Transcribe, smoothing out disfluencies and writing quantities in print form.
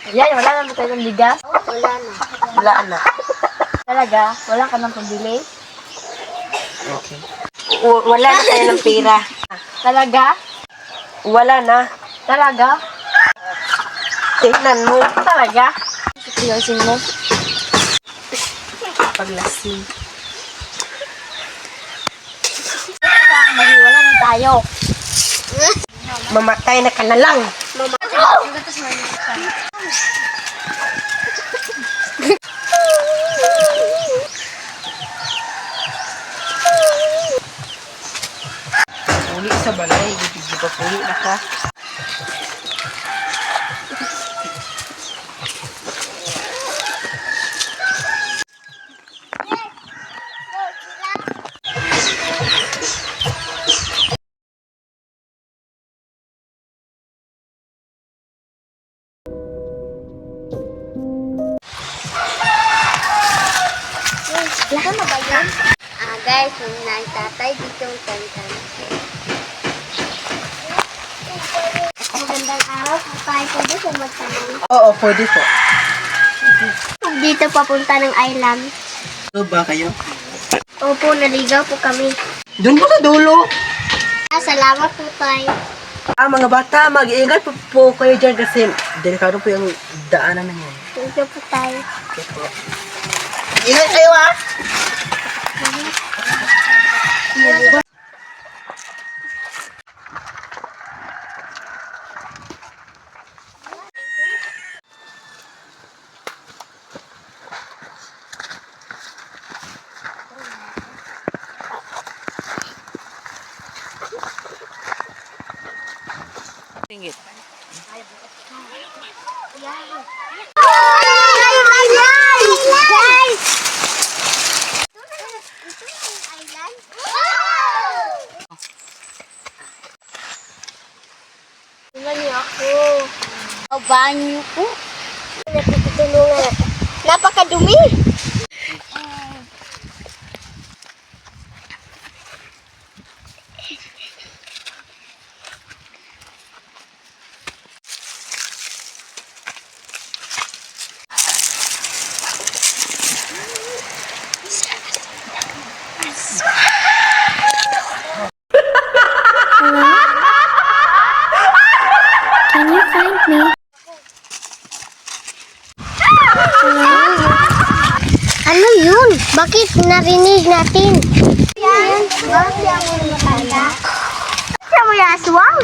Yan, wala na ba tayong bigas? Wala na. Wala na. Talaga? Wala ka nang pambili? Okay. Wala na tayo ng pera. Talaga? Wala na. Talaga? Tingnan mo. Talaga? Seryosin mo? Paglasing. Maghiwala na tayo. Mamatay na ka na lang. Uli sa balay. Di ba uli na ka? Lahat na ba yun? Guys, yung tatay dito yung tantan. Magandang araw. Tayo po dito magtanong. Oo, pwede po. Dito papunta ng island. So ba kayo? Opo, naligaw po kami. Doon po sa dulo. Salamat po tayo. Mga bata, mag-iingat po kayo dyan kasi delikado po yung daanan na yan. Thank you po tayo. Okay po. Ingat kayo ah! Tingit. Guys! Tingnan niyo ako. Ang banyo ko. Natutulungan. Napakadumi. Can you find me? Ano yun? Bakit narinig natin? Yan. Bakit siya mo matanda? Siya mo yung aswang?